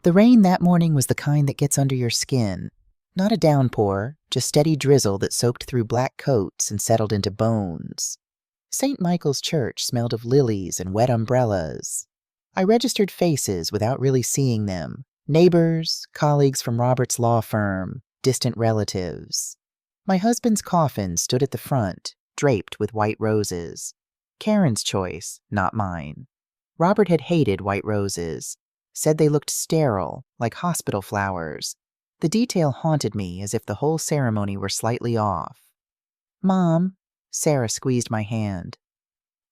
The rain that morning was the kind that gets under your skin. Not a downpour, just steady drizzle that soaked through black coats and settled into bones. St. Michael's Church smelled of lilies and wet umbrellas. I registered faces without really seeing them. Neighbors, colleagues from Robert's law firm, distant relatives. My husband's coffin stood at the front, draped with white roses. Karen's choice, not mine. Robert had hated white roses, said they looked sterile, like hospital flowers. The detail haunted me as if the whole ceremony were slightly off. "Mom," Sarah squeezed my hand.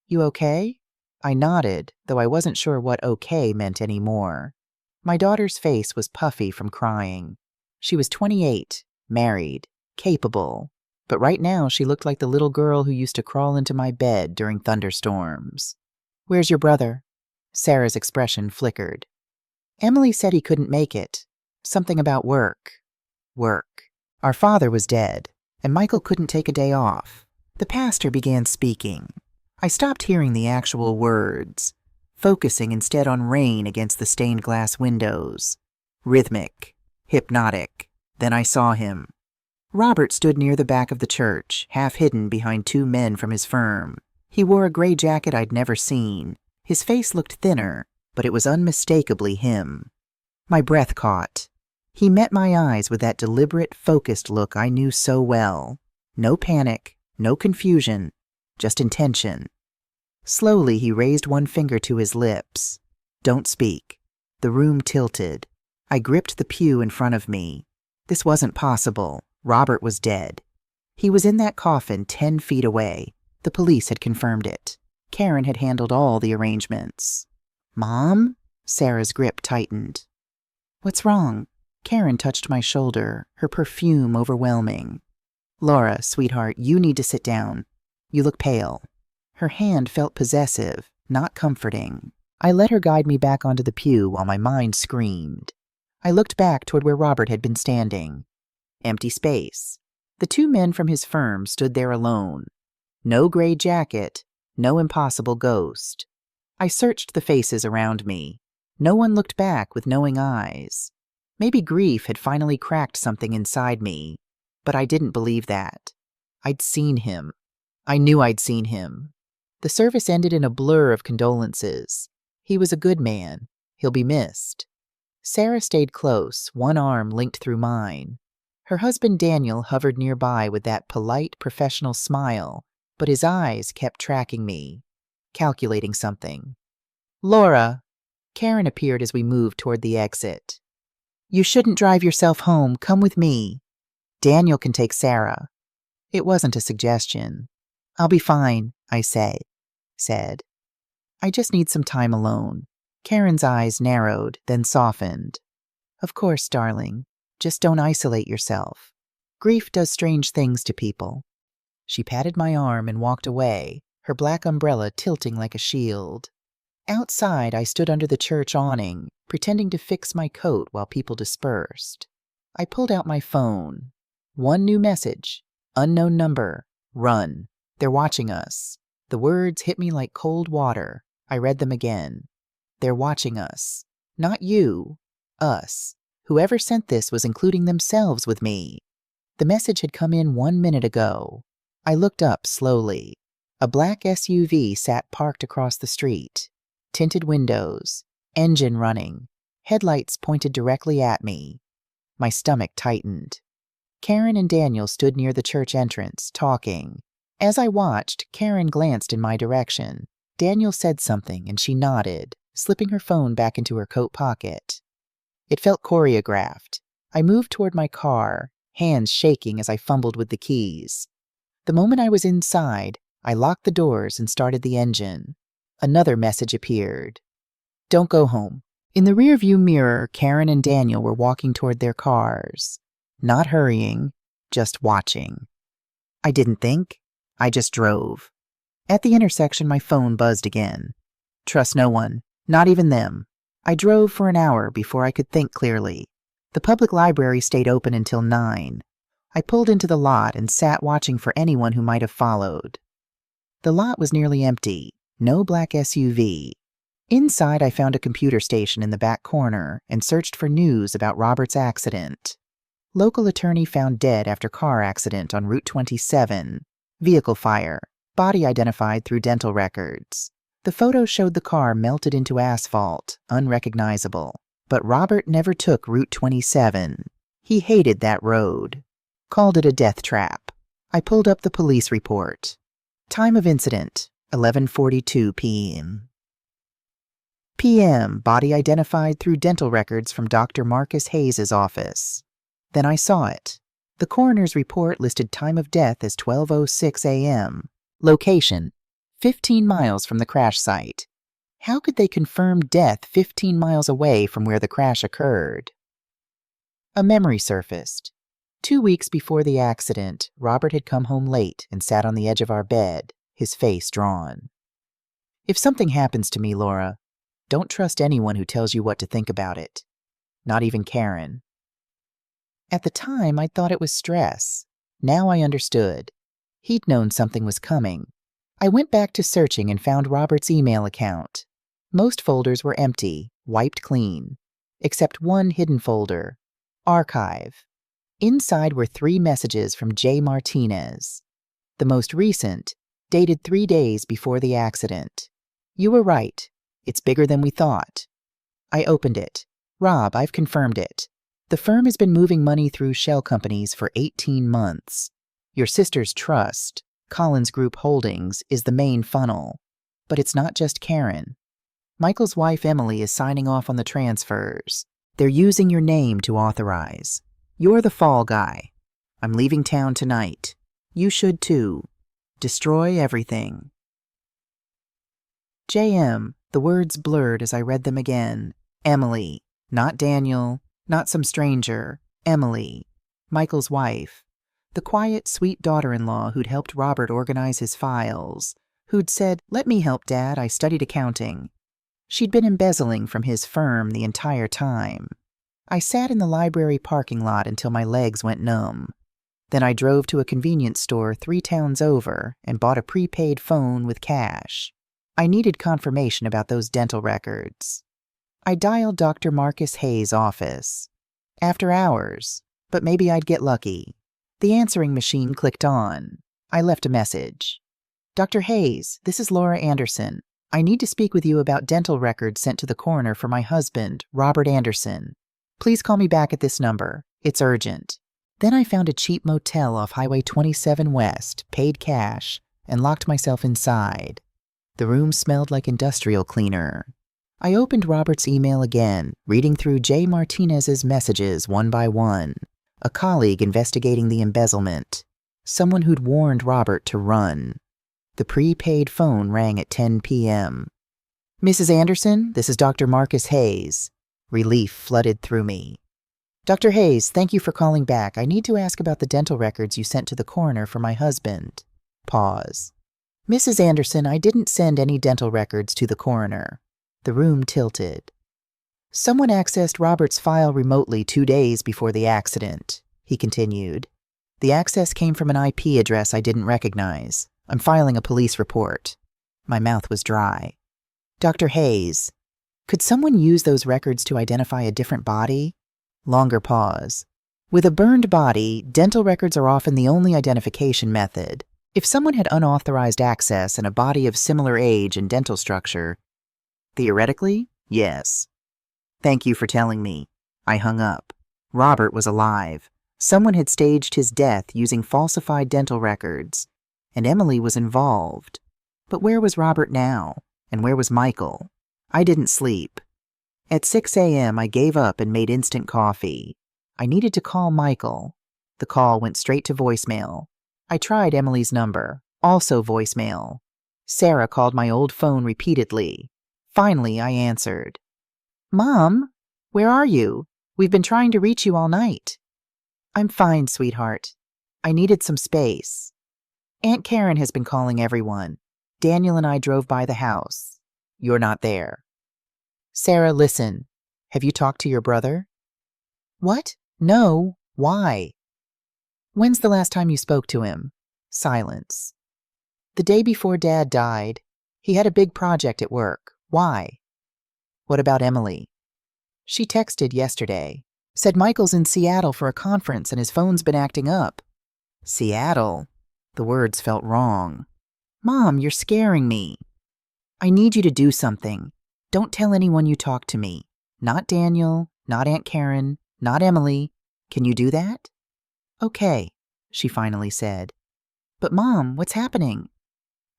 "You okay?" I nodded, though I wasn't sure what okay meant anymore. My daughter's face was puffy from crying. She was 28, married, capable, but right now she looked like the little girl who used to crawl into my bed during thunderstorms. "Where's your brother?" Sarah's expression flickered. "Emily said he couldn't make it. Something about work. Work. Our father was dead, and Michael couldn't take a day off." The pastor began speaking. I stopped hearing the actual words, focusing instead on rain against the stained glass windows. Rhythmic, hypnotic. Then I saw him. Robert stood near the back of the church, half hidden behind two men from his firm. He wore a gray jacket I'd never seen. His face looked thinner, but it was unmistakably him. My breath caught. He met my eyes with that deliberate, focused look I knew so well. No panic, no confusion, just intention. Slowly, he raised one finger to his lips. "Don't speak." The room tilted. I gripped the pew in front of me. This wasn't possible. Robert was dead. He was in that coffin 10 feet away. The police had confirmed it. Karen had handled all the arrangements. "Mom?" Sarah's grip tightened. "What's wrong?" Karen touched my shoulder, her perfume overwhelming. "Laura, sweetheart, you need to sit down. You look pale." Her hand felt possessive, not comforting. I let her guide me back onto the pew while my mind screamed. I looked back toward where Robert had been standing. Empty space. The two men from his firm stood there alone. No gray jacket, no impossible ghost. I searched the faces around me. No one looked back with knowing eyes. Maybe grief had finally cracked something inside me, but I didn't believe that. I'd seen him. I knew I'd seen him. The service ended in a blur of condolences. He was a good man. He'll be missed. Sarah stayed close, one arm linked through mine. Her husband Daniel hovered nearby with that polite, professional smile, but his eyes kept tracking me, calculating something. "Laura!" Karen appeared as we moved toward the exit. "You shouldn't drive yourself home. Come with me. Daniel can take Sarah." It wasn't a suggestion. "I'll be fine," I said. "I just need some time alone." Karen's eyes narrowed, then softened. "Of course, darling. Just don't isolate yourself. Grief does strange things to people." She patted my arm and walked away, her black umbrella tilting like a shield. Outside, I stood under the church awning, pretending to fix my coat while people dispersed. I pulled out my phone. One new message. Unknown number. Run. They're watching us. The words hit me like cold water. I read them again. They're watching us. Not you. Us. Whoever sent this was including themselves with me. The message had come in 1 minute ago. I looked up slowly. A black SUV sat parked across the street. Tinted windows. Engine running. Headlights pointed directly at me. My stomach tightened. Karen and Daniel stood near the church entrance, talking. As I watched, Karen glanced in my direction. Daniel said something, and she nodded, slipping her phone back into her coat pocket. It felt choreographed. I moved toward my car, hands shaking as I fumbled with the keys. The moment I was inside, I locked the doors and started the engine. Another message appeared. "Don't go home." In the rearview mirror, Karen and Daniel were walking toward their cars. Not hurrying, just watching. I didn't think. I just drove. At the intersection, my phone buzzed again. Trust no one, not even them. I drove for an hour before I could think clearly. The public library stayed open until 9. I pulled into the lot and sat watching for anyone who might have followed. The lot was nearly empty. No black SUV. Inside, I found a computer station in the back corner and searched for news about Robert's accident. Local attorney found dead after car accident on Route 27. Vehicle fire. Body identified through dental records. The photo showed the car melted into asphalt, unrecognizable. But Robert never took Route 27. He hated that road. Called it a death trap. I pulled up the police report. Time of incident, 11:42 p.m. p.m. Body identified through dental records from Dr. Marcus Hayes' office. Then I saw it. The coroner's report listed time of death as 12:06 a.m. Location, 15 miles from the crash site. How could they confirm death 15 miles away from where the crash occurred? A memory surfaced. 2 weeks before the accident, Robert had come home late and sat on the edge of our bed, his face drawn. If something happens to me, Laura, don't trust anyone who tells you what to think about it. Not even Karen. At the time, I thought it was stress. Now I understood. He'd known something was coming. I went back to searching and found Robert's email account. Most folders were empty, wiped clean, except one hidden folder, Archive. Inside were 3 messages from J. Martinez. The most recent, dated 3 days before the accident. You were right. It's bigger than we thought. I opened it. Rob, I've confirmed it. The firm has been moving money through shell companies for 18 months. Your sister's trust, Collins Group Holdings, is the main funnel. But it's not just Karen. Michael's wife, Emily, is signing off on the transfers. They're using your name to authorize. You're the fall guy. I'm leaving town tonight. You should too. Destroy everything. JM, the words blurred as I read them again. Emily, not Daniel, not some stranger. Emily, Michael's wife. The quiet, sweet daughter-in-law who'd helped Robert organize his files. Who'd said, "Let me help, Dad, I studied accounting." She'd been embezzling from his firm the entire time. I sat in the library parking lot until my legs went numb. Then I drove to a convenience store 3 towns over and bought a prepaid phone with cash. I needed confirmation about those dental records. I dialed Dr. Marcus Hayes' office. After hours, but maybe I'd get lucky. The answering machine clicked on. I left a message. Dr. Hayes, this is Laura Anderson. I need to speak with you about dental records sent to the coroner for my husband, Robert Anderson. Please call me back at this number. It's urgent. Then I found a cheap motel off Highway 27 West, paid cash, and locked myself inside. The room smelled like industrial cleaner. I opened Robert's email again, reading through J. Martinez's messages one by one. A colleague investigating the embezzlement. Someone who'd warned Robert to run. The prepaid phone rang at 10 p.m. Mrs. Anderson, this is Dr. Marcus Hayes. Relief flooded through me. Dr. Hayes, thank you for calling back. I need to ask about the dental records you sent to the coroner for my husband. Pause. Mrs. Anderson, I didn't send any dental records to the coroner. The room tilted. Someone accessed Robert's file remotely 2 days before the accident, he continued. The access came from an IP address I didn't recognize. I'm filing a police report. My mouth was dry. Dr. Hayes, could someone use those records to identify a different body? Longer pause. With a burned body, dental records are often the only identification method. If someone had unauthorized access and a body of similar age and dental structure, theoretically, yes. Thank you for telling me. I hung up. Robert was alive. Someone had staged his death using falsified dental records. And Emily was involved. But where was Robert now? And where was Michael? I didn't sleep. At 6 a.m., I gave up and made instant coffee. I needed to call Michael. The call went straight to voicemail. I tried Emily's number, also voicemail. Sarah called my old phone repeatedly. Finally, I answered. Mom, where are you? We've been trying to reach you all night. I'm fine, sweetheart. I needed some space. Aunt Karen has been calling everyone. Daniel and I drove by the house. You're not there. Sarah, listen. Have you talked to your brother? What? No. Why? When's the last time you spoke to him? Silence. The day before Dad died. He had a big project at work. Why? What about Emily? She texted yesterday. Said Michael's in Seattle for a conference and his phone's been acting up. Seattle? The words felt wrong. Mom, you're scaring me. I need you to do something. Don't tell anyone you talk to me. Not Daniel, not Aunt Karen, not Emily. Can you do that? Okay, she finally said. But Mom, what's happening?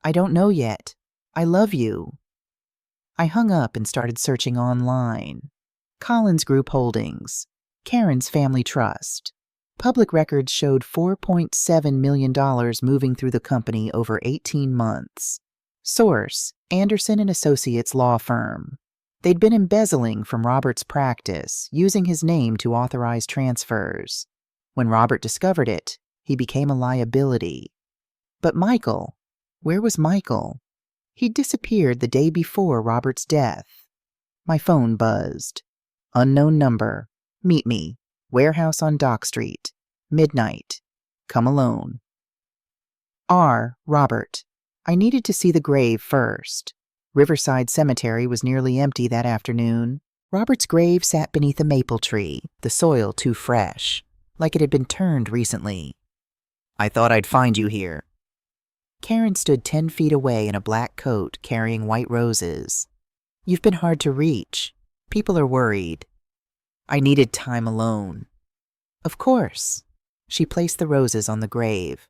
I don't know yet. I love you. I hung up and started searching online. Collins Group Holdings, Karen's Family Trust. Public records showed $4.7 million moving through the company over 18 months. Source, Anderson and Associates Law Firm. They'd been embezzling from Robert's practice, using his name to authorize transfers. When Robert discovered it, he became a liability. But Michael, where was Michael? He'd disappeared the day before Robert's death. My phone buzzed. Unknown number. Meet me. Warehouse on Dock Street. Midnight. Come alone. R. Robert. I needed to see the grave first. Riverside Cemetery was nearly empty that afternoon. Robert's grave sat beneath a maple tree, the soil too fresh, like it had been turned recently. I thought I'd find you here. Karen stood 10 feet away in a black coat carrying white roses. You've been hard to reach. People are worried. I needed time alone. Of course. She placed the roses on the grave.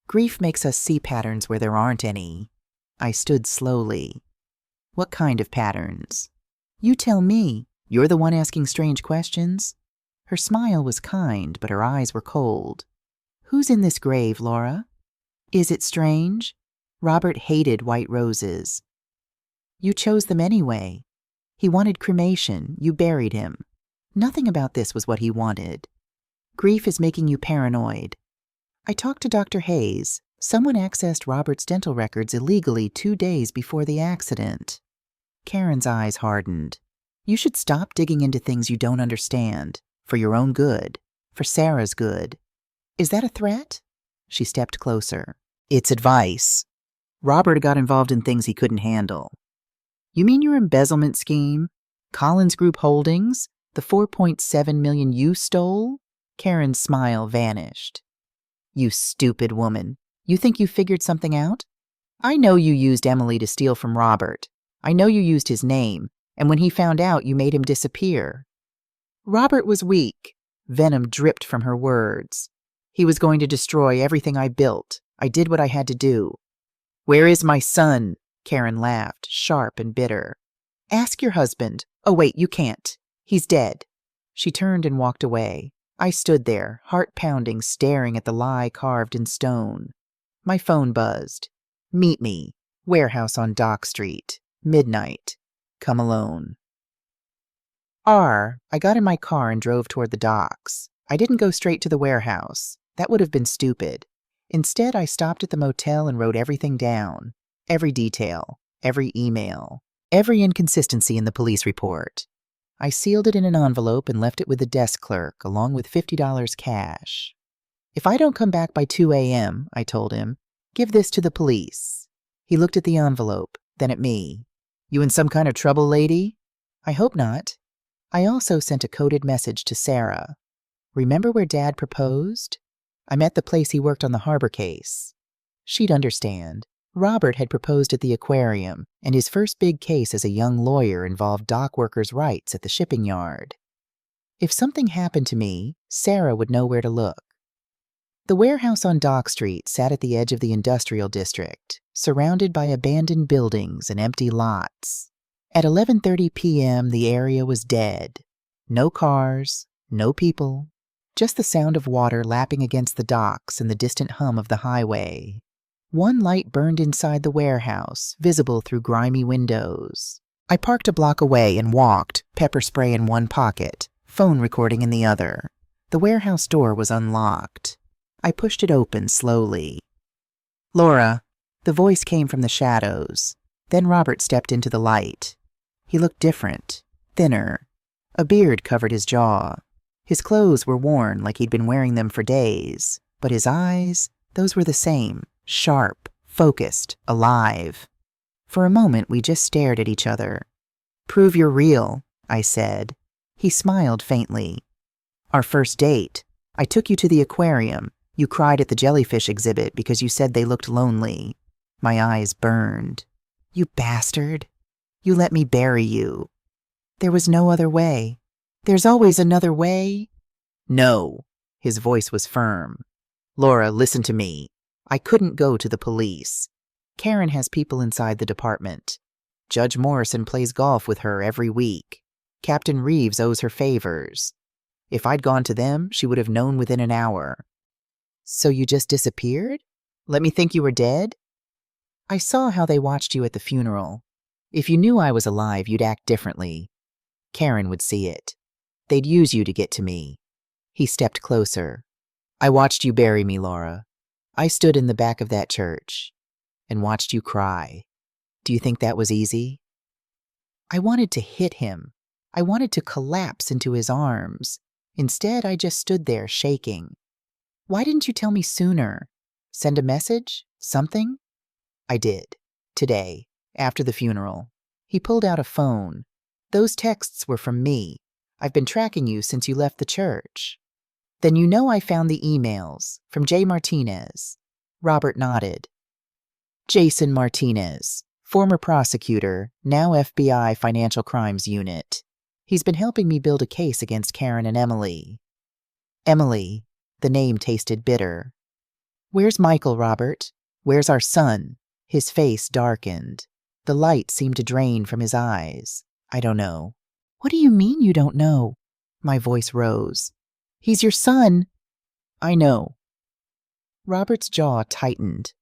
Grief makes us see patterns where there aren't any. I stood slowly. What kind of patterns? You tell me. You're the one asking strange questions. Her smile was kind, but her eyes were cold. Who's in this grave, Laura? Is it strange? Robert hated white roses. You chose them anyway. He wanted cremation. You buried him. Nothing about this was what he wanted. Grief is making you paranoid. I talked to Dr. Hayes. Someone accessed Robert's dental records illegally 2 days before the accident. Karen's eyes hardened. You should stop digging into things you don't understand. For your own good. For Sarah's good. Is that a threat? She stepped closer. It's advice. Robert got involved in things he couldn't handle. You mean your embezzlement scheme? Collins Group Holdings? The $4.7 million you stole? Karen's smile vanished. You stupid woman. You think you figured something out? I know you used Emily to steal from Robert. I know you used his name, and when he found out, you made him disappear. Robert was weak. Venom dripped from her words. He was going to destroy everything I built. I did what I had to do. Where is my son? Karen laughed, sharp and bitter. Ask your husband. Oh, wait, you can't. He's dead. She turned and walked away. I stood there, heart pounding, staring at the lie carved in stone. My phone buzzed. Meet me. Warehouse on Dock Street. Midnight. Come alone. I got in my car and drove toward the docks. I didn't go straight to the warehouse. That would have been stupid. Instead, I stopped at the motel and wrote everything down. Every detail, every email, every inconsistency in the police report. I sealed it in an envelope and left it with the desk clerk, along with $50 cash. If I don't come back by 2 a.m., I told him, give this to the police. He looked at the envelope, then at me. You in some kind of trouble, lady? I hope not. I also sent a coded message to Sarah. Remember where Dad proposed? I'm at the place he worked on the harbor case. She'd understand. Robert had proposed at the aquarium, and his first big case as a young lawyer involved dock workers' rights at the shipping yard. If something happened to me, Sarah would know where to look. The warehouse on Dock Street sat at the edge of the industrial district, surrounded by abandoned buildings and empty lots. At 11:30 p.m., the area was dead. No cars, no people, just the sound of water lapping against the docks and the distant hum of the highway. One light burned inside the warehouse, visible through grimy windows. I parked a block away and walked, pepper spray in one pocket, phone recording in the other. The warehouse door was unlocked. I pushed it open slowly. Laura. The voice came from the shadows. Then Robert stepped into the light. He looked different, thinner. A beard covered his jaw. His clothes were worn like he'd been wearing them for days, but his eyes, those were the same. Sharp, focused, alive. For a moment, we just stared at each other. Prove you're real, I said. He smiled faintly. Our first date. I took you to the aquarium. You cried at the jellyfish exhibit because you said they looked lonely. My eyes burned. You bastard. You let me bury you. There was no other way. There's always another way. No. His voice was firm. Laura, listen to me. I couldn't go to the police. Karen has people inside the department. Judge Morrison plays golf with her every week. Captain Reeves owes her favors. If I'd gone to them, she would have known within an hour. So you just disappeared? Let me think you were dead? I saw how they watched you at the funeral. If you knew I was alive, you'd act differently. Karen would see it. They'd use you to get to me. He stepped closer. I watched you bury me, Laura. I stood in the back of that church and watched you cry. Do you think that was easy? I wanted to hit him. I wanted to collapse into his arms. Instead, I just stood there shaking. Why didn't you tell me sooner? Send a message? Something? I did. Today, after the funeral. He pulled out a phone. Those texts were from me. I've been tracking you since you left the church. Then you know I found the emails from Jay Martinez. Robert nodded. Jason Martinez, former prosecutor, now FBI Financial Crimes Unit. He's been helping me build a case against Karen and Emily. Emily, the name tasted bitter. Where's Michael, Robert? Where's our son? His face darkened. The light seemed to drain from his eyes. I don't know. What do you mean you don't know? My voice rose. He's your son. I know. Robert's jaw tightened.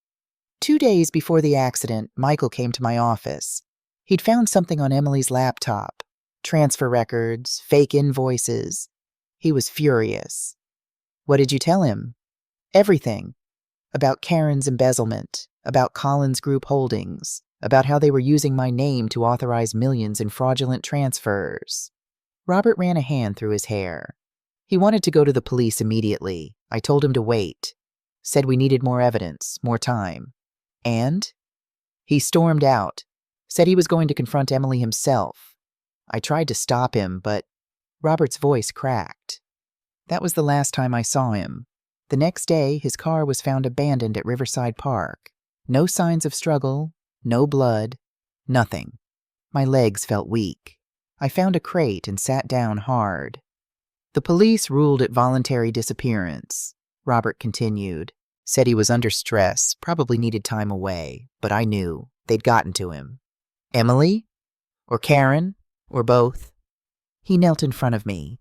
2 days before the accident, Michael came to my office. He'd found something on Emily's laptop. Transfer records, fake invoices. He was furious. What did you tell him? Everything. About Karen's embezzlement, about Collins Group Holdings, about how they were using my name to authorize millions in fraudulent transfers. Robert ran a hand through his hair. He wanted to go to the police immediately. I told him to wait. Said we needed more evidence, more time. And? He stormed out. Said he was going to confront Emily himself. I tried to stop him, but Robert's voice cracked. That was the last time I saw him. The next day, his car was found abandoned at Riverside Park. No signs of struggle, no blood, nothing. My legs felt weak. I found a crate and sat down hard. The police ruled it voluntary disappearance, Robert continued. Said he was under stress, probably needed time away, but I knew they'd gotten to him. Emily? Or Karen? Or both? He knelt in front of me.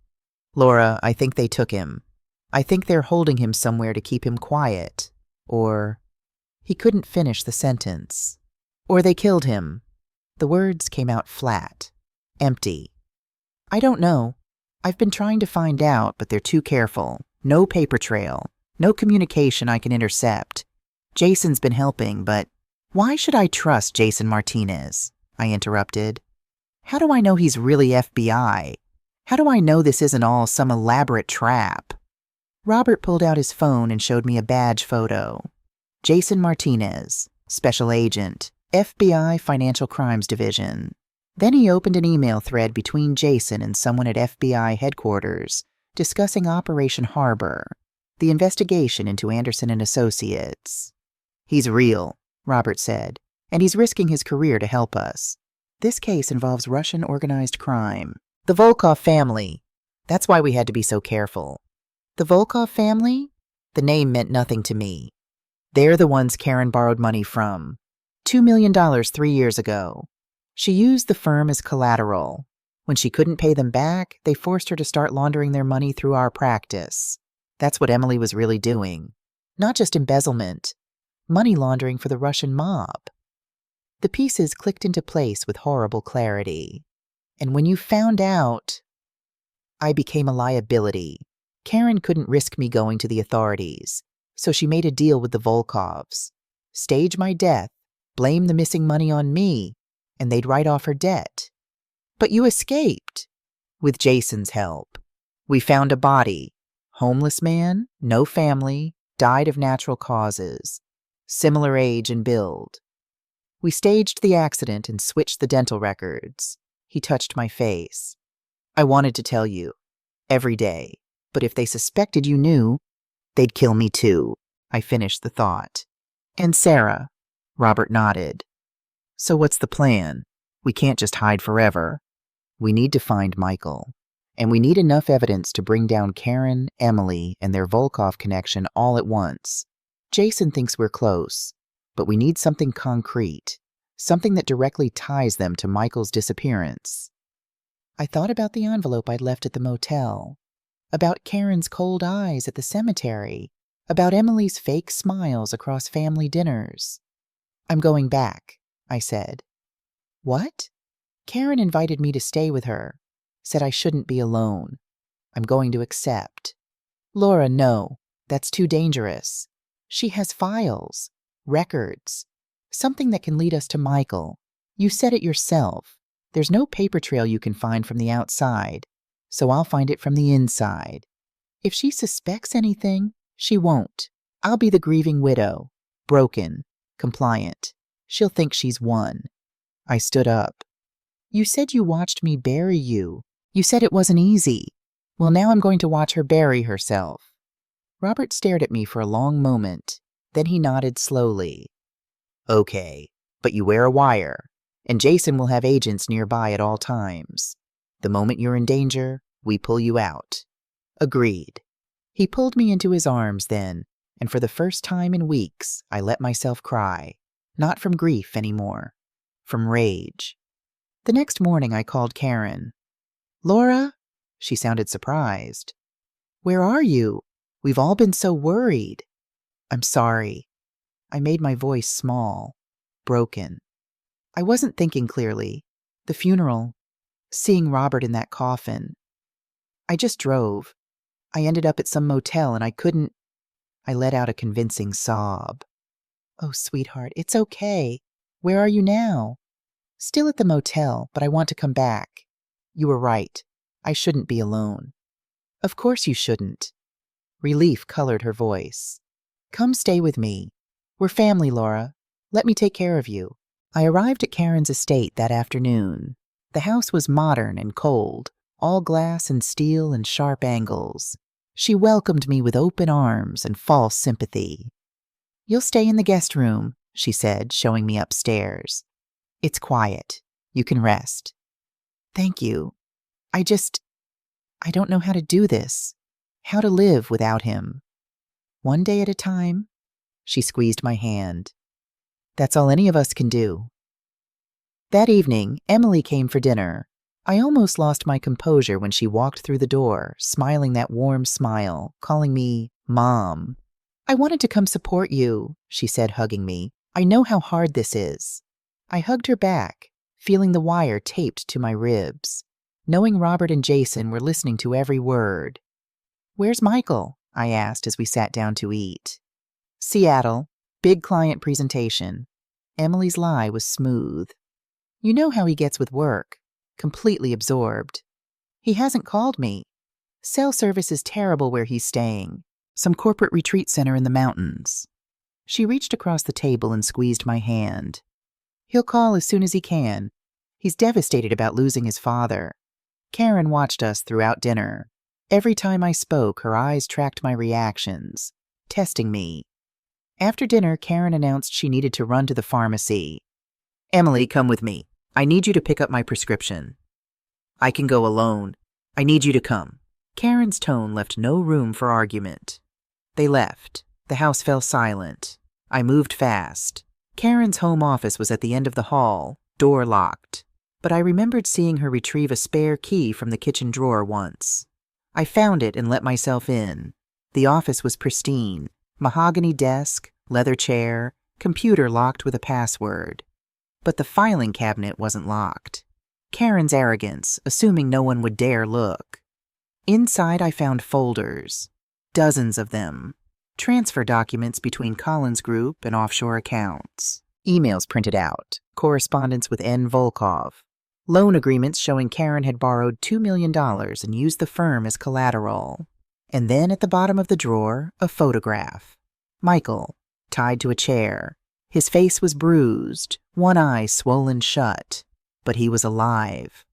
Laura, I think they took him. I think they're holding him somewhere to keep him quiet. Or... He couldn't finish the sentence. Or they killed him. The words came out flat, empty. I don't know. I've been trying to find out, but they're too careful. No paper trail. No communication I can intercept. Jason's been helping, but why should I trust Jason Martinez? I interrupted. How do I know he's really FBI? How do I know this isn't all some elaborate trap? Robert pulled out his phone and showed me a badge photo. Jason Martinez, Special Agent, FBI Financial Crimes Division. Then he opened an email thread between Jason and someone at FBI headquarters discussing Operation Harbor, the investigation into Anderson and Associates. He's real, Robert said, and he's risking his career to help us. This case involves Russian organized crime. The Volkov family. That's why we had to be so careful. The Volkov family? The name meant nothing to me. They're the ones Karen borrowed money from. $2 million 3 years ago. She used the firm as collateral. When she couldn't pay them back, they forced her to start laundering their money through our practice. That's what Emily was really doing. Not just embezzlement. Money laundering for the Russian mob. The pieces clicked into place with horrible clarity. And when you found out, I became a liability. Karen couldn't risk me going to the authorities, so she made a deal with the Volkovs. Stage my death, blame the missing money on me, and they'd write off her debt. But you escaped. With Jason's help. We found a body. Homeless man, no family, died of natural causes. Similar age and build. We staged the accident and switched the dental records. He touched my face. I wanted to tell you. Every day. But if they suspected you knew, they'd kill me too. I finished the thought. And Sarah. Robert nodded. So what's the plan? We can't just hide forever. We need to find Michael. And we need enough evidence to bring down Karen, Emily, and their Volkov connection all at once. Jason thinks we're close, but we need something concrete, something that directly ties them to Michael's disappearance. I thought about the envelope I'd left at the motel, about Karen's cold eyes at the cemetery, about Emily's fake smiles across family dinners. I'm going back, I said. What? Karen invited me to stay with her, said I shouldn't be alone. I'm going to accept. Laura, no, that's too dangerous. She has files, records, something that can lead us to Michael. You said it yourself. There's no paper trail you can find from the outside, so I'll find it from the inside. If she suspects anything, she won't. I'll be the grieving widow, broken, compliant. She'll think she's won. I stood up. You said you watched me bury you. You said it wasn't easy. Well, now I'm going to watch her bury herself. Robert stared at me for a long moment. Then he nodded slowly. Okay, but you wear a wire, and Jason will have agents nearby at all times. The moment you're in danger, we pull you out. Agreed. He pulled me into his arms then, and for the first time in weeks, I let myself cry. Not from grief anymore. From rage. The next morning I called Karen. Laura? She sounded surprised. Where are you? We've all been so worried. I'm sorry. I made my voice small, broken. I wasn't thinking clearly. The funeral, seeing Robert in that coffin. I just drove. I ended up at some motel and I couldn't. I let out a convincing sob. Oh, sweetheart, it's okay. Where are you now? Still at the motel, but I want to come back. You were right. I shouldn't be alone. Of course you shouldn't. Relief colored her voice. Come stay with me. We're family, Laura. Let me take care of you. I arrived at Karen's estate that afternoon. The house was modern and cold, all glass and steel and sharp angles. She welcomed me with open arms and false sympathy. You'll stay in the guest room, she said, showing me upstairs. It's quiet. You can rest. Thank you. I don't know how to do this. How to live without him. One day at a time. She squeezed my hand. That's all any of us can do. That evening, Emily came for dinner. I almost lost my composure when she walked through the door, smiling that warm smile, calling me Mom. I wanted to come support you, she said, hugging me. I know how hard this is. I hugged her back, feeling the wire taped to my ribs, knowing Robert and Jason were listening to every word. Where's Michael? I asked as we sat down to eat. Seattle, big client presentation. Emily's lie was smooth. You know how he gets with work, completely absorbed. He hasn't called me. Cell service is terrible where he's staying. Some corporate retreat center in the mountains. She reached across the table and squeezed my hand. He'll call as soon as he can. He's devastated about losing his father. Karen watched us throughout dinner. Every time I spoke, her eyes tracked my reactions, testing me. After dinner, Karen announced she needed to run to the pharmacy. Emily, come with me. I need you to pick up my prescription. I can go alone. I need you to come. Karen's tone left no room for argument. They left. The house fell silent. I moved fast. Karen's home office was at the end of the hall, door locked. But I remembered seeing her retrieve a spare key from the kitchen drawer once. I found it and let myself in. The office was pristine. Mahogany desk, leather chair, computer locked with a password. But the filing cabinet wasn't locked. Karen's arrogance, assuming no one would dare look. Inside I found folders. Dozens of them. Transfer documents between Collins Group and offshore accounts. Emails printed out. Correspondence with N. Volkov. Loan agreements showing Karen had borrowed $2 million and used the firm as collateral. And then at the bottom of the drawer, a photograph. Michael, tied to a chair. His face was bruised, one eye swollen shut. But he was alive.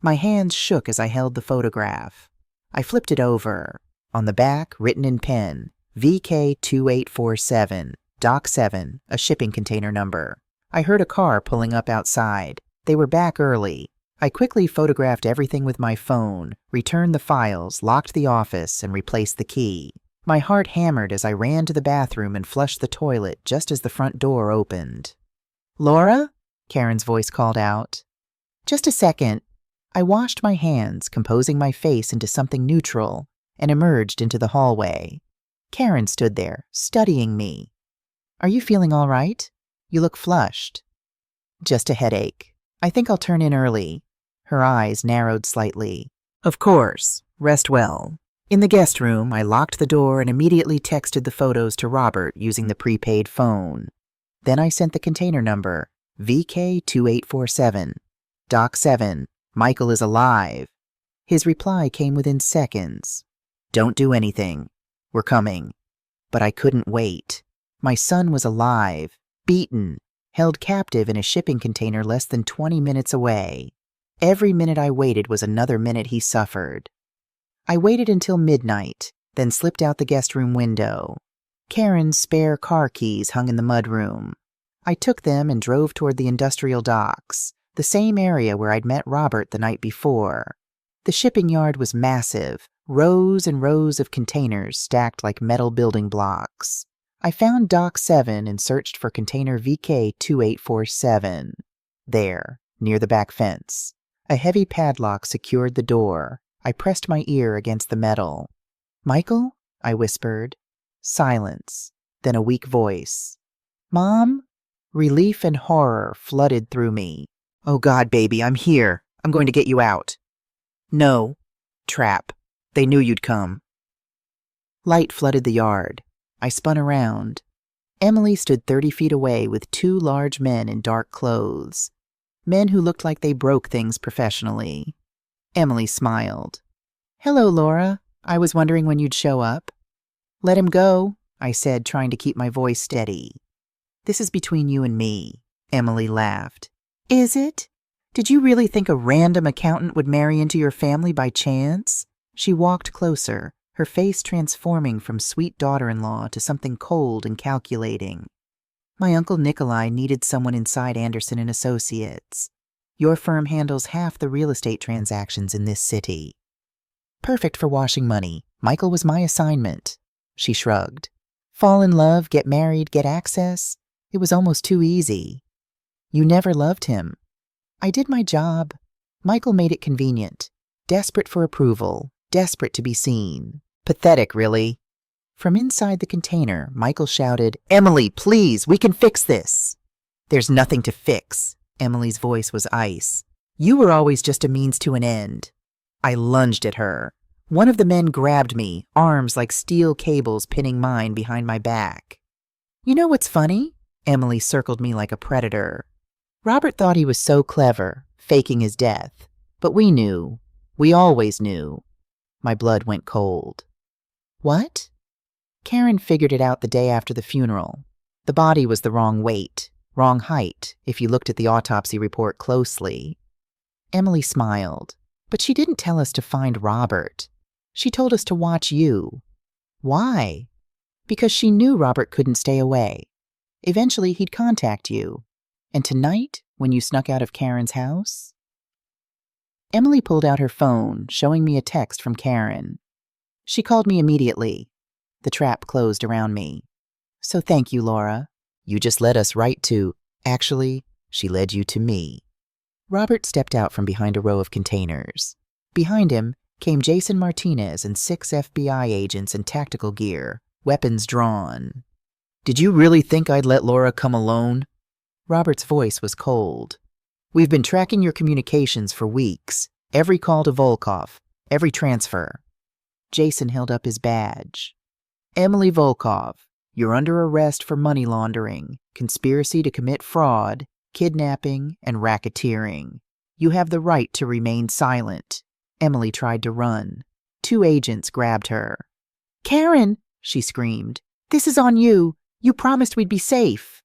My hands shook as I held the photograph. I flipped it over. On the back, written in pen, VK2847, Dock 7, a shipping container number. I heard a car pulling up outside. They were back early. I quickly photographed everything with my phone, returned the files, locked the office, and replaced the key. My heart hammered as I ran to the bathroom and flushed the toilet just as the front door opened. "Laura?" Karen's voice called out. "Just a second." I washed my hands, composing my face into something neutral, and emerged into the hallway. Karen stood there, studying me. "Are you feeling all right? You look flushed." "Just a headache. I think I'll turn in early." Her eyes narrowed slightly. "Of course. Rest well." In the guest room, I locked the door and immediately texted the photos to Robert using the prepaid phone. Then I sent the container number, VK2847. Dock 7. Michael is alive. His reply came within seconds. "Don't do anything. We're coming." But I couldn't wait. My son was alive, beaten, held captive in a shipping container less than 20 minutes away. Every minute I waited was another minute he suffered. I waited until midnight, then slipped out the guest room window. Karen's spare car keys hung in the mudroom. I took them and drove toward the industrial docks, the same area where I'd met Robert the night before. The shipping yard was massive, rows and rows of containers stacked like metal building blocks. I found Dock 7 and searched for container VK2847. There, near the back fence. A heavy padlock secured the door. I pressed my ear against the metal. "Michael?" I whispered. Silence, then a weak voice. "Mom?" Relief and horror flooded through me. "Oh God, baby, I'm here. I'm going to get you out." "No." "Trap. They knew you'd come." Light flooded the yard. I spun around. Emily stood 30 feet away with 2 large men in dark clothes. Men who looked like they broke things professionally. Emily smiled. "Hello, Laura. I was wondering when you'd show up." "Let him go," I said, trying to keep my voice steady. "This is between you and me." Emily laughed. "Is it? Did you really think a random accountant would marry into your family by chance?" She walked closer, her face transforming from sweet daughter-in-law to something cold and calculating. "My Uncle Nikolai needed someone inside Anderson and Associates. Your firm handles half the real estate transactions in this city." "Perfect for washing money. Michael was my assignment." She shrugged. "Fall in love, get married, get access. It was almost too easy." "You never loved him." "I did my job. Michael made it convenient. Desperate for approval, desperate to be seen. Pathetic, really." From inside the container, Michael shouted, "Emily, please, we can fix this." "There's nothing to fix." Emily's voice was ice. "You were always just a means to an end." I lunged at her. One of the men grabbed me, arms like steel cables pinning mine behind my back. "You know what's funny?" Emily circled me like a predator. "Robert thought he was so clever, faking his death. But we knew. We always knew." My blood went cold. "What?" "Karen figured it out the day after the funeral. The body was the wrong weight, wrong height, if you looked at the autopsy report closely." Emily smiled. "But she didn't tell us to find Robert. She told us to watch you." "Why?" "Because she knew Robert couldn't stay away. Eventually he'd contact you. And tonight, when you snuck out of Karen's house?" Emily pulled out her phone, showing me a text from Karen. "She called me immediately." The trap closed around me. "So thank you, Laura. You just led us right to— Actually, she led you to me." Robert stepped out from behind a row of containers. Behind him came Jason Martinez and 6 FBI agents in tactical gear, weapons drawn. "Did you really think I'd let Laura come alone?" Robert's voice was cold. "We've been tracking your communications for weeks. Every call to Volkov, every transfer." Jason held up his badge. "Emily Volkov, you're under arrest for money laundering, conspiracy to commit fraud, kidnapping, and racketeering. You have the right to remain silent." Emily tried to run. 2 agents grabbed her. "Karen!" she screamed. "This is on you. You promised we'd be safe."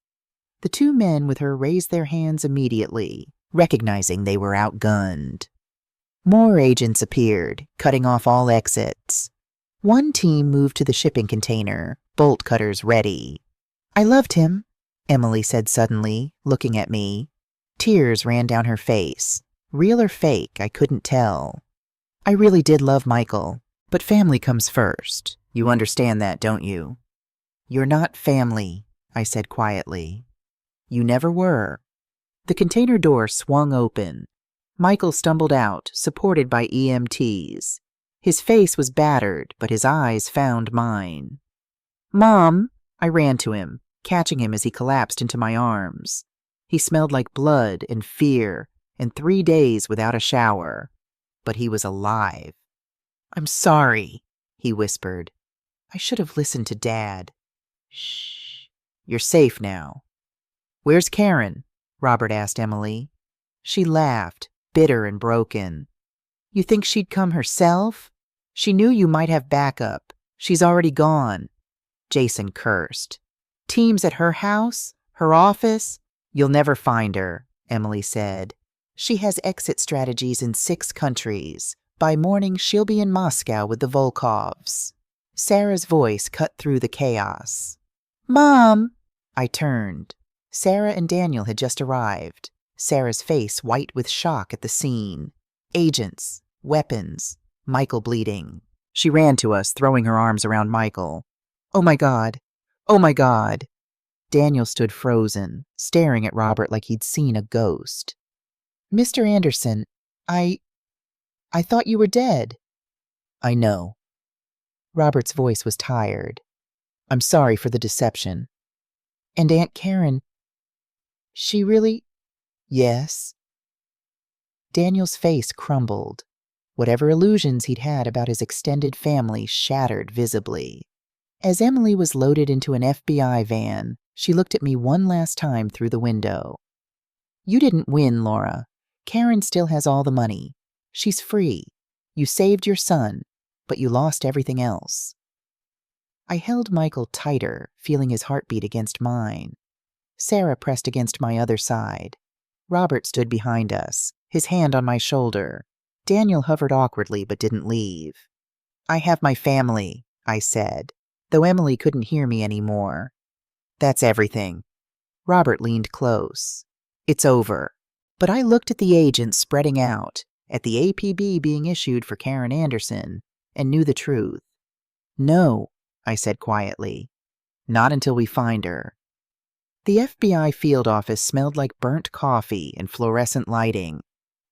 The 2 men with her raised their hands immediately, recognizing they were outgunned. More agents appeared, cutting off all exits. One team moved to the shipping container, bolt cutters ready. "I loved him," Emily said suddenly, looking at me. Tears ran down her face. Real or fake, I couldn't tell. "I really did love Michael, but family comes first. You understand that, don't you?" "You're not family," I said quietly. "You never were." The container door swung open. Michael stumbled out, supported by EMTs. His face was battered, but his eyes found mine. "Mom!" I ran to him, catching him as he collapsed into my arms. He smelled like blood and fear and 3 days without a shower. But he was alive. "I'm sorry," he whispered. "I should have listened to Dad." "Shh. You're safe now." "Where's Karen?" Robert asked Emily. She laughed, bitter and broken. "You think she'd come herself? She knew you might have backup. She's already gone." Jason cursed. "Teams at her house? Her office? You'll never find her," Emily said. "She has exit strategies in 6 countries. By morning, she'll be in Moscow with the Volkovs." Sarah's voice cut through the chaos. "Mom!" I turned. Sarah and Daniel had just arrived. Sarah's face white with shock at the scene. Agents, weapons, Michael bleeding. She ran to us, throwing her arms around Michael. "Oh my God! Oh my God!" Daniel stood frozen, staring at Robert like he'd seen a ghost. "Mr. Anderson, I thought you were dead." "I know." Robert's voice was tired. "I'm sorry for the deception." "And Aunt Karen, she really—" "Yes." Daniel's face crumbled. Whatever illusions he'd had about his extended family shattered visibly. As Emily was loaded into an FBI van, she looked at me one last time through the window. "You didn't win, Laura. Karen still has all the money. She's free. You saved your son, but you lost everything else." I held Michael tighter, feeling his heartbeat against mine. Sarah pressed against my other side. Robert stood behind us, his hand on my shoulder. Daniel hovered awkwardly but didn't leave. "I have my family," I said, though Emily couldn't hear me anymore. "That's everything." Robert leaned close. "It's over." But I looked at the agents spreading out, at the APB being issued for Karen Anderson, and knew the truth. "No," I said quietly. "Not until we find her." The FBI field office smelled like burnt coffee and fluorescent lighting.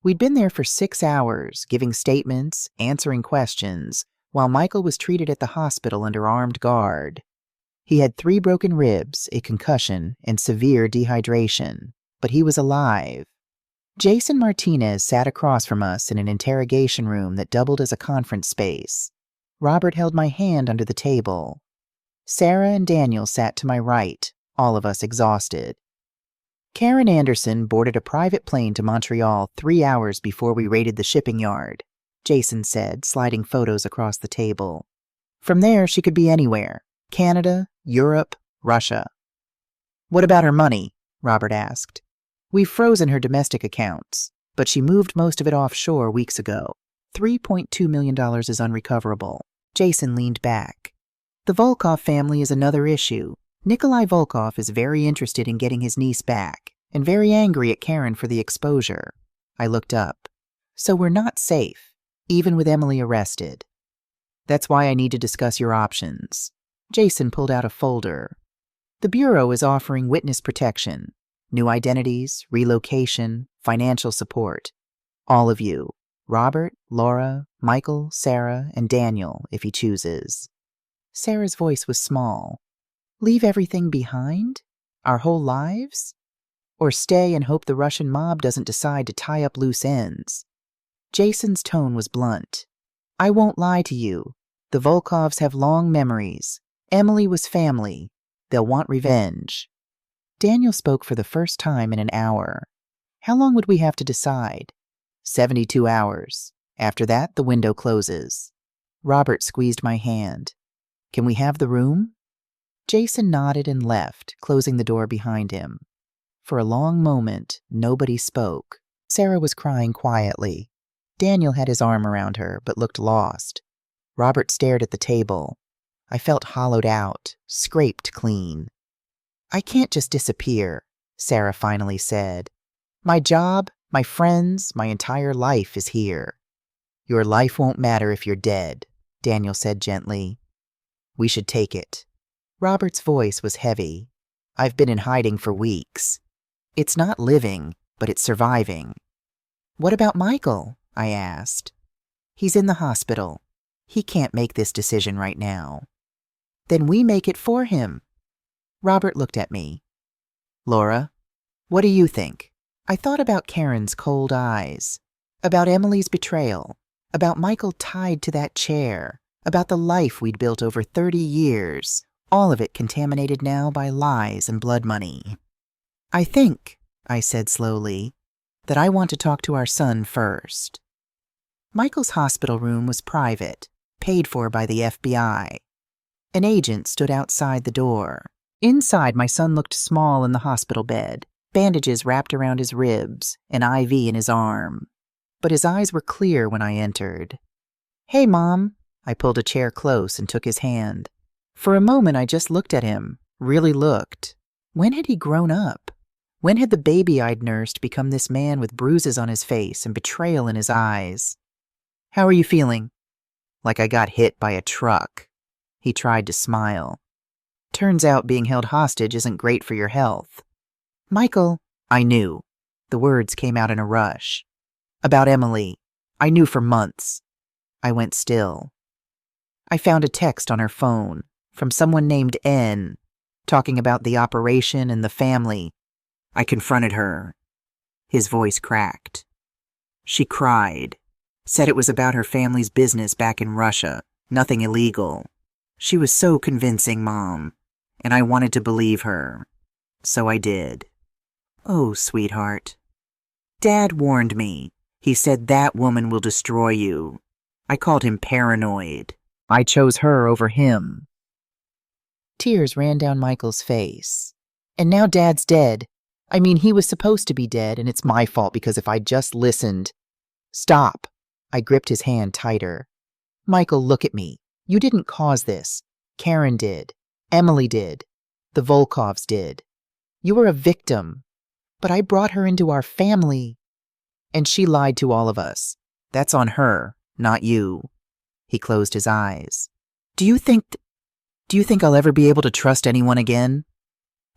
We'd been there for 6 hours, giving statements, answering questions, while Michael was treated at the hospital under armed guard. He had 3 broken ribs, a concussion, and severe dehydration, but he was alive. Jason Martinez sat across from us in an interrogation room that doubled as a conference space. Robert held my hand under the table. Sarah and Daniel sat to my right, all of us exhausted. Karen Anderson boarded a private plane to Montreal 3 hours before we raided the shipping yard, Jason said, sliding photos across the table. From there, she could be anywhere: Canada, Europe, Russia. "What about her money?" Robert asked. "We've frozen her domestic accounts, but she moved most of it offshore weeks ago. $3.2 million is unrecoverable." Jason leaned back. "The Volkov family is another issue. Nikolai Volkov is very interested in getting his niece back, and very angry at Karen for the exposure." I looked up. "So we're not safe, even with Emily arrested." "That's why I need to discuss your options." Jason pulled out a folder. "The Bureau is offering witness protection, new identities, relocation, financial support. All of you. Robert, Laura, Michael, Sarah, and Daniel, if he chooses." Sarah's voice was small. "Leave everything behind? Our whole lives? Or stay and hope the Russian mob doesn't decide to tie up loose ends?" Jason's tone was blunt. "I won't lie to you. The Volkovs have long memories. Emily was family. They'll want revenge." Daniel spoke for the first time in an hour. "How long would we have to decide?" 72 hours. After that, the window closes." Robert squeezed my hand. "Can we have the room?" Jason nodded and left, closing the door behind him. For a long moment, nobody spoke. Sarah was crying quietly. Daniel had his arm around her, but looked lost. Robert stared at the table. I felt hollowed out, scraped clean. "I can't just disappear," Sarah finally said. "My job, my friends, my entire life is here." "Your life won't matter if you're dead," Daniel said gently. "We should take it." Robert's voice was heavy. "I've been in hiding for weeks. It's not living, but it's surviving." "What about Michael?" I asked. "He's in the hospital. He can't make this decision right now." "Then we make it for him." Robert looked at me. "Laura, what do you think?" I thought about Karen's cold eyes, about Emily's betrayal, about Michael tied to that chair, about the life we'd built over 30 years, all of it contaminated now by lies and blood money. "I think," I said slowly, "that I want to talk to our son first." Michael's hospital room was private, paid for by the FBI. An agent stood outside the door. Inside, my son looked small in the hospital bed, bandages wrapped around his ribs, an IV in his arm. But his eyes were clear when I entered. "Hey, Mom." I pulled a chair close and took his hand. For a moment, I just looked at him, really looked. When had he grown up? When had the baby I'd nursed become this man with bruises on his face and betrayal in his eyes? "How are you feeling?" "Like I got hit by a truck." He tried to smile. "Turns out being held hostage isn't great for your health." "Michael." I knew. The words came out in a rush. "About Emily. I knew for months." I went still. I found a text on her phone from someone named N, talking about the operation and the family. I confronted her. His voice cracked. She cried, said it was about her family's business back in Russia, nothing illegal. She was so convincing, Mom, and I wanted to believe her. So I did. "Oh, sweetheart. Dad warned me. He said that woman will destroy you. I called him paranoid. I chose her over him." Tears ran down Michael's face. "And now Dad's dead. I mean, he was supposed to be dead, and it's my fault because if I'd just listened." "Stop." I gripped his hand tighter. "Michael, look at me. You didn't cause this. Karen did. Emily did. The Volkovs did. You were a victim. But I brought her into our family. And she lied to all of us. That's on her, not you." He closed his eyes. Do you think I'll ever be able to trust anyone again?"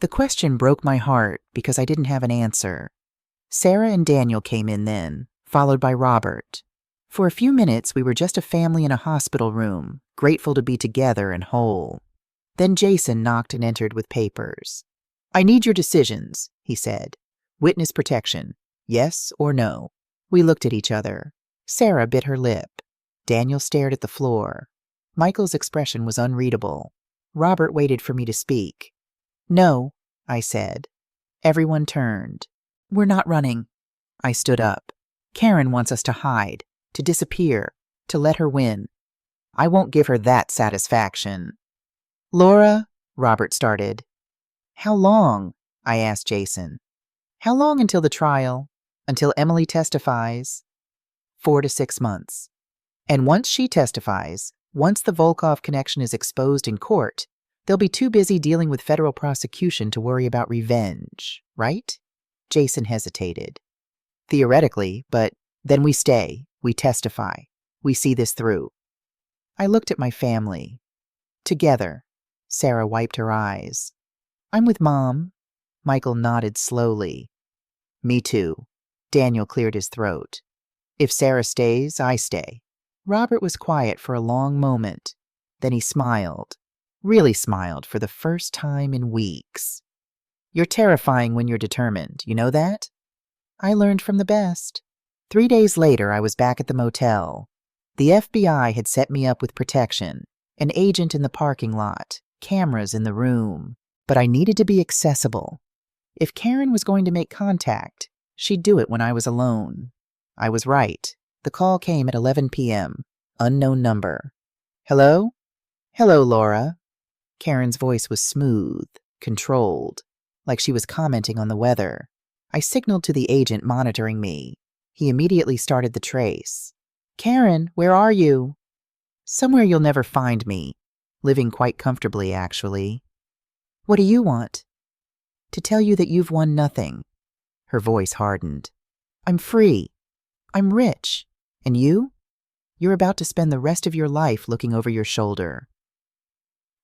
The question broke my heart because I didn't have an answer. Sarah and Daniel came in then, followed by Robert. For a few minutes, we were just a family in a hospital room, grateful to be together and whole. Then Jason knocked and entered with papers. "I need your decisions," he said. "Witness protection. Yes or no?" We looked at each other. Sarah bit her lip. Daniel stared at the floor. Michael's expression was unreadable. Robert waited for me to speak. "No," I said. Everyone turned. "We're not running." I stood up. "Karen wants us to hide, to disappear, to let her win. I won't give her that satisfaction." "Laura," Robert started. "How long?" I asked Jason. "How long until the trial? Until Emily testifies?" 4 to 6 months. "And once she testifies, once the Volkov connection is exposed in court, they'll be too busy dealing with federal prosecution to worry about revenge, right?" Jason hesitated. "Theoretically, but then we stay, we testify, we see this through." I looked at my family. "Together." Sarah wiped her eyes. "I'm with Mom." Michael nodded slowly. "Me too." Daniel cleared his throat. "If Sarah stays, I stay." Robert was quiet for a long moment. Then he smiled. Really smiled for the first time in weeks. "You're terrifying when you're determined, you know that?" I learned from the best. 3 days later, I was back at the motel. The FBI had set me up with protection, an agent in the parking lot, cameras in the room. But I needed to be accessible. If Karen was going to make contact, she'd do it when I was alone. I was right. The call came at 11 p.m. Unknown number. "Hello?" "Hello, Laura." Karen's voice was smooth, controlled, like she was commenting on the weather. I signaled to the agent monitoring me. He immediately started the trace. "Karen, where are you?" "Somewhere you'll never find me. Living quite comfortably, actually." "What do you want?" "To tell you that you've won nothing." Her voice hardened. "I'm free. I'm rich. And you? You're about to spend the rest of your life looking over your shoulder."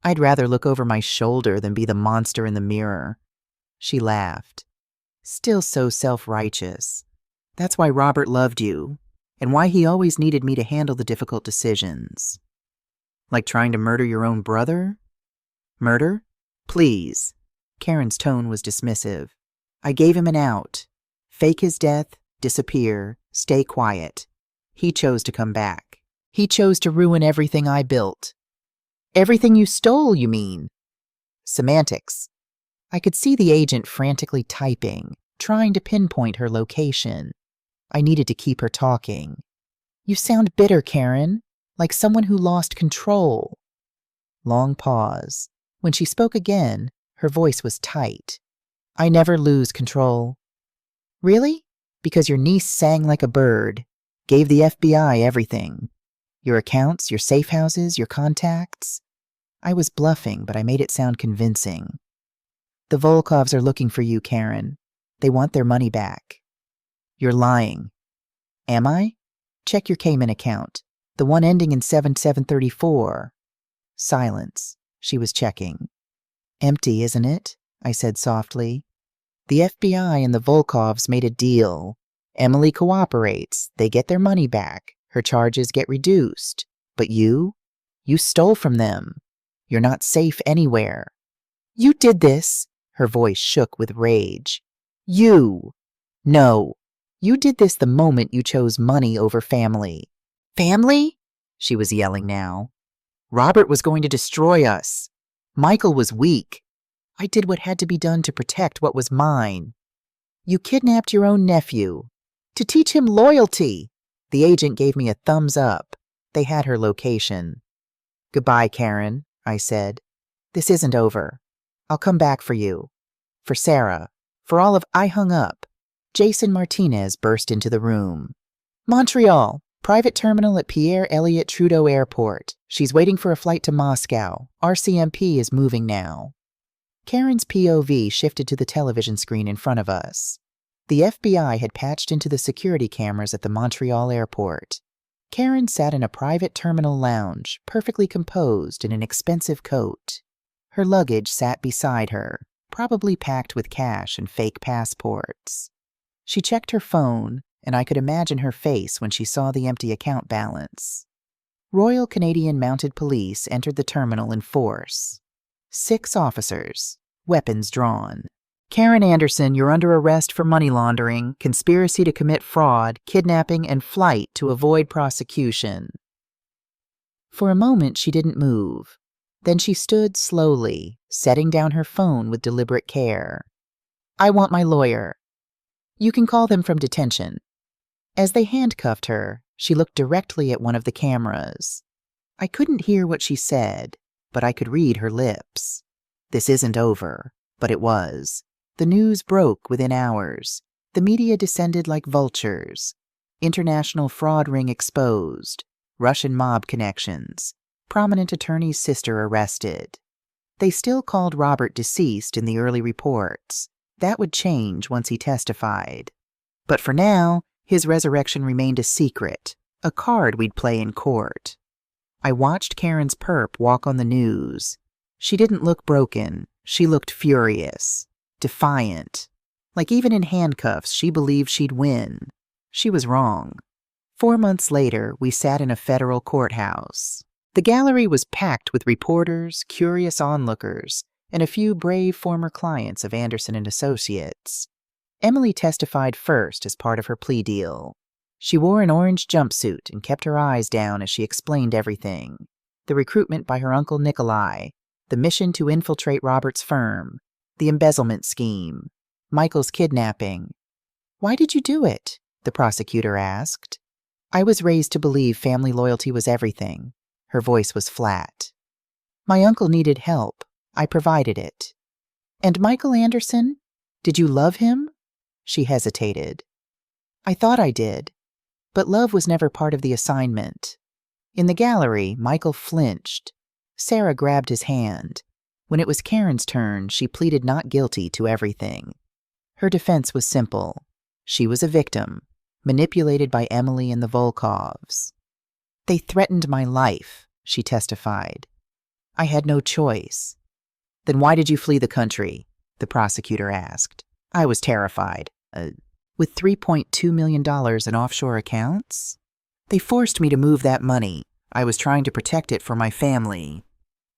"I'd rather look over my shoulder than be the monster in the mirror." She laughed. "Still so self-righteous. That's why Robert loved you, and why he always needed me to handle the difficult decisions." "Like trying to murder your own brother?" "Murder? Please." Karen's tone was dismissive. "I gave him an out. Fake his death, disappear, stay quiet. He chose to come back. He chose to ruin everything I built." "Everything you stole, you mean?" "Semantics." I could see the agent frantically typing, trying to pinpoint her location. I needed to keep her talking. "You sound bitter, Karen, like someone who lost control." Long pause. When she spoke again, her voice was tight. "I never lose control." "Really? Because your niece sang like a bird, gave the FBI everything. Your accounts, your safe houses, your contacts." I was bluffing, but I made it sound convincing. "The Volkovs are looking for you, Karen. They want their money back." "You're lying." "Am I? Check your Cayman account. The one ending in 7734. Silence. She was checking. "Empty, isn't it?" I said softly. "The FBI and the Volkovs made a deal. Emily cooperates. They get their money back. Her charges get reduced. But you stole from them. You're not safe anywhere." "You did this." Her voice shook with rage. "You. No. You did this the moment you chose money over family." "Family?" She was yelling now. "Robert was going to destroy us. Michael was weak. I did what had to be done to protect what was mine." "You kidnapped your own nephew. To teach him loyalty." The agent gave me a thumbs up. They had her location. "Goodbye, Karen," I said. "This isn't over. I'll come back for you. For Sarah. For all of..." I hung up. Jason Martinez burst into the room. "Montreal. Private terminal at Pierre Elliott Trudeau Airport. She's waiting for a flight to Moscow. RCMP is moving now." Karen's POV shifted to the television screen in front of us. The FBI had patched into the security cameras at the Montreal airport. Karen sat in a private terminal lounge, perfectly composed in an expensive coat. Her luggage sat beside her, probably packed with cash and fake passports. She checked her phone, and I could imagine her face when she saw the empty account balance. Royal Canadian Mounted Police entered the terminal in force. 6 officers, weapons drawn. "Karen Anderson, you're under arrest for money laundering, conspiracy to commit fraud, kidnapping, and flight to avoid prosecution." For a moment, she didn't move. Then she stood slowly, setting down her phone with deliberate care. "I want my lawyer." "You can call them from detention." As they handcuffed her, she looked directly at one of the cameras. I couldn't hear what she said, but I could read her lips. This isn't over, but it was. The news broke within hours. The media descended like vultures. International fraud ring exposed. Russian mob connections. Prominent attorney's sister arrested. They still called Robert deceased in the early reports. That would change once he testified. But for now, his resurrection remained a secret, a card we'd play in court. I watched Karen's perp walk on the news. She didn't look broken. She looked furious, defiant. Like even in handcuffs, she believed she'd win. She was wrong. 4 months later, we sat in a federal courthouse. The gallery was packed with reporters, curious onlookers, and a few brave former clients of Anderson and Associates. Emily testified first as part of her plea deal. She wore an orange jumpsuit and kept her eyes down as she explained everything. The recruitment by her uncle Nikolai, the mission to infiltrate Robert's firm, the embezzlement scheme, Michael's kidnapping. "Why did you do it?" the prosecutor asked. "I was raised to believe family loyalty was everything." Her voice was flat. "My uncle needed help. I provided it." "And Michael Anderson? Did you love him?" She hesitated. I thought I did, but love was never part of the assignment. In the gallery, Michael flinched. Sarah grabbed his hand. When it was Karen's turn, she pleaded not guilty to everything. Her defense was simple. She was a victim, manipulated by Emily and the Volkovs. They threatened my life, she testified. I had no choice. Then why did you flee the country? The prosecutor asked. I was terrified. With $3.2 million in offshore accounts? They forced me to move that money. I was trying to protect it for my family.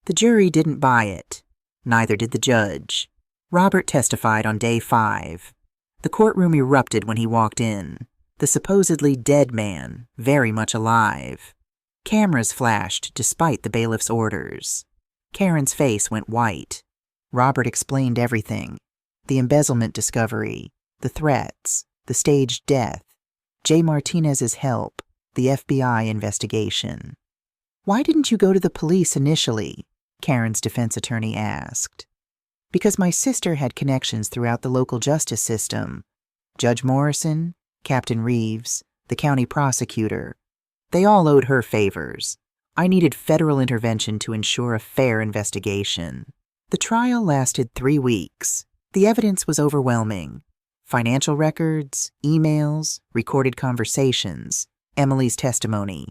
The jury didn't buy it. Neither did the judge. Robert testified on day 5. The courtroom erupted when he walked in. The supposedly dead man, very much alive. Cameras flashed despite the bailiff's orders. Karen's face went white. Robert explained everything. The embezzlement discovery, the threats, the staged death, Jay Martinez's help, the FBI investigation. Why didn't you go to the police initially? Karen's defense attorney asked. Because my sister had connections throughout the local justice system. Judge Morrison, Captain Reeves, the county prosecutor. They all owed her favors. I needed federal intervention to ensure a fair investigation. The trial lasted 3 weeks. The evidence was overwhelming. Financial records, emails, recorded conversations, Emily's testimony.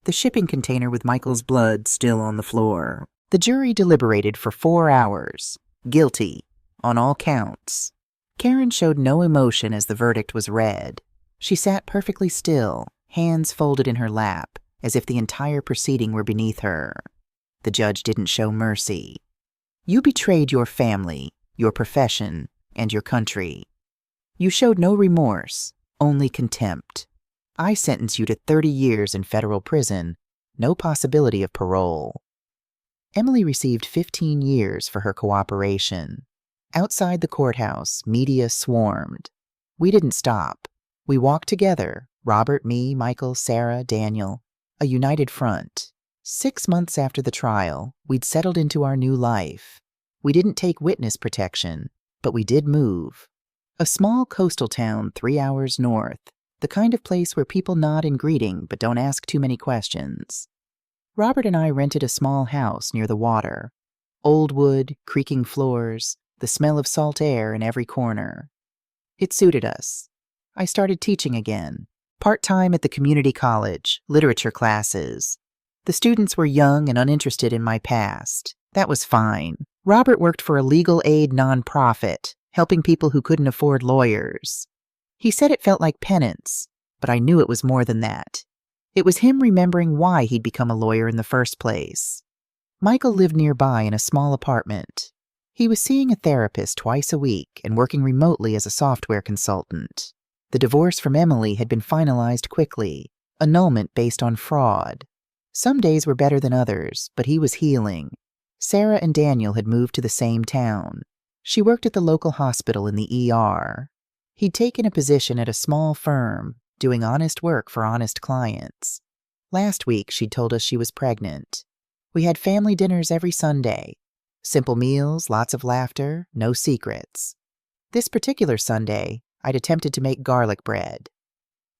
The shipping container with Michael's blood still on the floor. The jury deliberated for 4 hours. Guilty, on all counts. Karen showed no emotion as the verdict was read. She sat perfectly still, hands folded in her lap, as if the entire proceeding were beneath her. The judge didn't show mercy. You betrayed your family, your profession, and your country. You showed no remorse, only contempt. I sentence you to 30 years in federal prison, no possibility of parole. Emily received 15 years for her cooperation. Outside the courthouse, media swarmed. We didn't stop. We walked together, Robert, me, Michael, Sarah, Daniel, a united front. 6 months after the trial, we'd settled into our new life. We didn't take witness protection, but we did move. A small coastal town 3 hours north, the kind of place where people nod in greeting but don't ask too many questions. Robert and I rented a small house near the water. Old wood, creaking floors, the smell of salt air in every corner. It suited us. I started teaching again, part-time at the community college, literature classes. The students were young and uninterested in my past. That was fine. Robert worked for a legal aid nonprofit, helping people who couldn't afford lawyers. He said it felt like penance, but I knew it was more than that. It was him remembering why he'd become a lawyer in the first place. Michael lived nearby in a small apartment. He was seeing a therapist twice a week and working remotely as a software consultant. The divorce from Emily had been finalized quickly, annulment based on fraud. Some days were better than others, but he was healing. Sarah and Daniel had moved to the same town. She worked at the local hospital in the ER. He'd taken a position at a small firm, doing honest work for honest clients. Last week, she'd told us she was pregnant. We had family dinners every Sunday. Simple meals, lots of laughter, no secrets. This particular Sunday, I'd attempted to make garlic bread.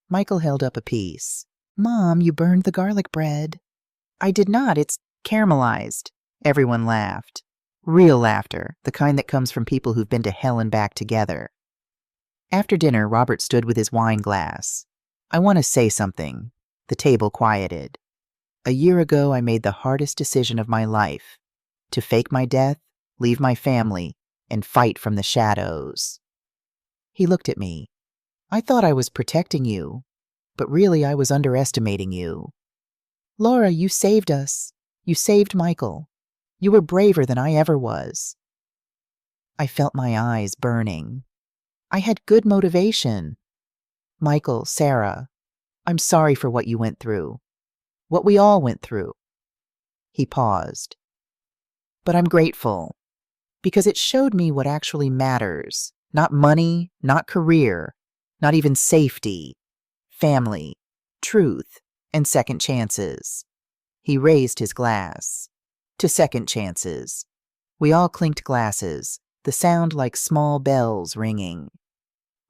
Michael held up a piece. Mom, you burned the garlic bread. I did not. It's caramelized. Everyone laughed. Real laughter, the kind that comes from people who've been to hell and back together. After dinner, Robert stood with his wine glass. I want to say something. The table quieted. A year ago, I made the hardest decision of my life. To fake my death, leave my family, and fight from the shadows. He looked at me. I thought I was protecting you, but really I was underestimating you. Laura, you saved us. You saved Michael. You were braver than I ever was. I felt my eyes burning. I had good motivation. Michael, Sarah, I'm sorry for what you went through. What we all went through. He paused. But I'm grateful, because it showed me what actually matters. Not money, not career, not even safety. Family, truth, and second chances. He raised his glass. To second chances. We all clinked glasses, the sound like small bells ringing.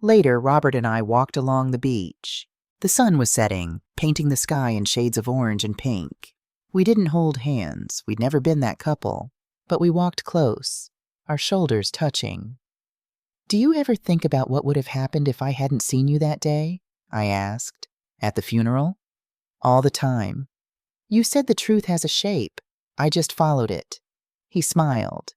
Later, Robert and I walked along the beach. The sun was setting, painting the sky in shades of orange and pink. We didn't hold hands, we'd never been that couple, but we walked close, our shoulders touching. "Do you ever think about what would have happened if I hadn't seen you that day?" I asked. "At the funeral?" "All the time. You said the truth has a shape. I just followed it." He smiled.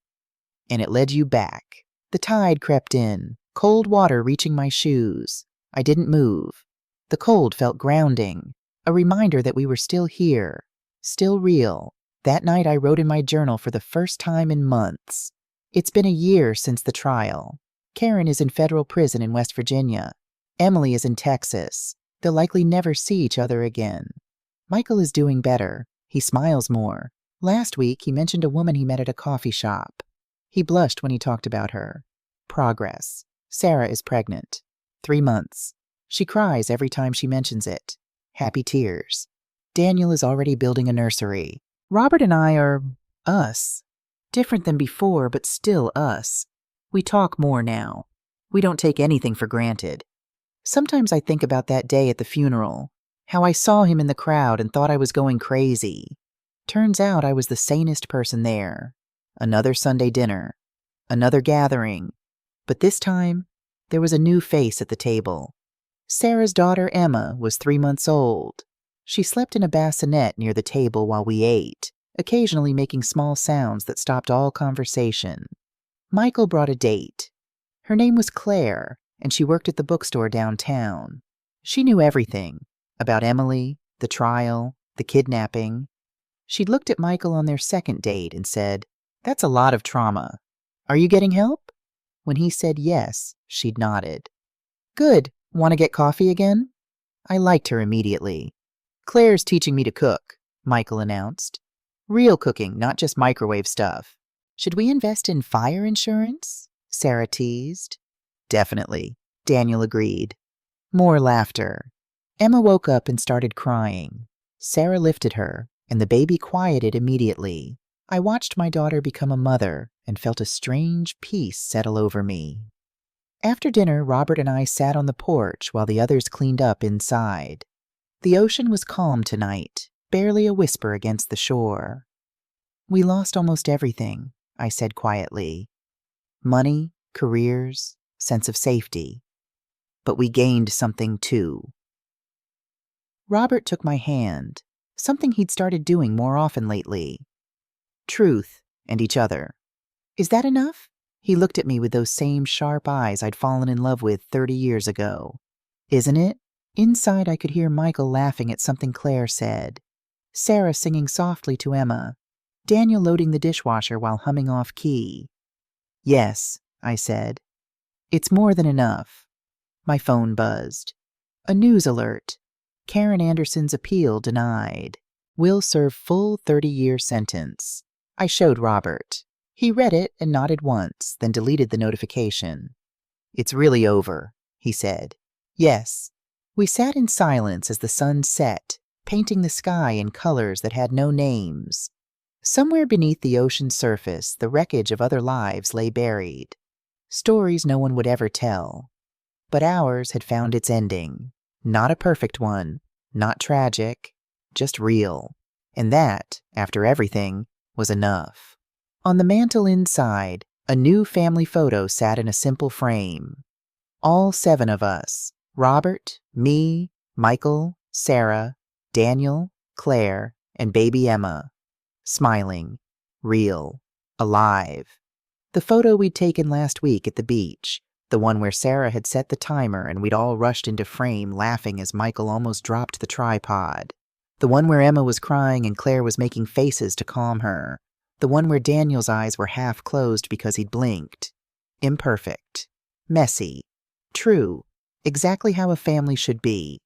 "And it led you back. The tide crept in, cold water reaching my shoes. I didn't move. The cold felt grounding, a reminder that we were still here, still real. That night I wrote in my journal for the first time in months. It's been a year since the trial. Karen is in federal prison in West Virginia. Emily is in Texas. They'll likely never see each other again. Michael is doing better. He smiles more. Last week, he mentioned a woman he met at a coffee shop. He blushed when he talked about her. Progress. Sarah is pregnant. 3 months. She cries every time she mentions it. Happy tears. Daniel is already building a nursery. Robert and I are us. Different than before, but still us. We talk more now. We don't take anything for granted. Sometimes I think about that day at the funeral, how I saw him in the crowd and thought I was going crazy. Turns out I was the sanest person there. Another Sunday dinner. Another gathering. But this time, there was a new face at the table. Sarah's daughter Emma was 3 months old. She slept in a bassinet near the table while we ate, occasionally making small sounds that stopped all conversation. Michael brought a date. Her name was Claire, and she worked at the bookstore downtown. She knew everything about Emily, the trial, the kidnapping. She'd looked at Michael on their second date and said, "That's a lot of trauma. Are you getting help?" When he said yes, she'd nodded. "Good. Want to get coffee again?" I liked her immediately. "Claire's teaching me to cook," Michael announced. "Real cooking, not just microwave stuff." "Should we invest in fire insurance?" Sarah teased. "Definitely," Daniel agreed. More laughter. Emma woke up and started crying. Sarah lifted her, and the baby quieted immediately. I watched my daughter become a mother and felt a strange peace settle over me. After dinner, Robert and I sat on the porch while the others cleaned up inside. The ocean was calm tonight, barely a whisper against the shore. "We lost almost everything," I said quietly. "Money, careers, sense of safety. But we gained something too." Robert took my hand, something he'd started doing more often lately. "Truth and each other. Is that enough?" He looked at me with those same sharp eyes I'd fallen in love with 30 years ago. "Isn't it?" Inside, I could hear Michael laughing at something Claire said. Sarah singing softly to Emma. Daniel loading the dishwasher while humming off key. "Yes," I said. "It's more than enough." My phone buzzed. A news alert. Karen Anderson's appeal denied. Will serve full 30-year sentence. I showed Robert. He read it and nodded once, then deleted the notification. "It's really over," he said. "Yes." We sat in silence as the sun set, painting the sky in colors that had no names. Somewhere beneath the ocean's surface, the wreckage of other lives lay buried. Stories no one would ever tell. But ours had found its ending. Not a perfect one, not tragic, just real. And that, after everything, was enough. On the mantel inside, a new family photo sat in a simple frame. All 7 of us, Robert, me, Michael, Sarah, Daniel, Claire, and baby Emma. Smiling, real, alive. The photo we'd taken last week at the beach, the one where Sarah had set the timer and we'd all rushed into frame laughing as Michael almost dropped the tripod. The one where Emma was crying and Claire was making faces to calm her. The one where Daniel's eyes were half closed because he'd blinked. Imperfect. Messy. True. Exactly how a family should be.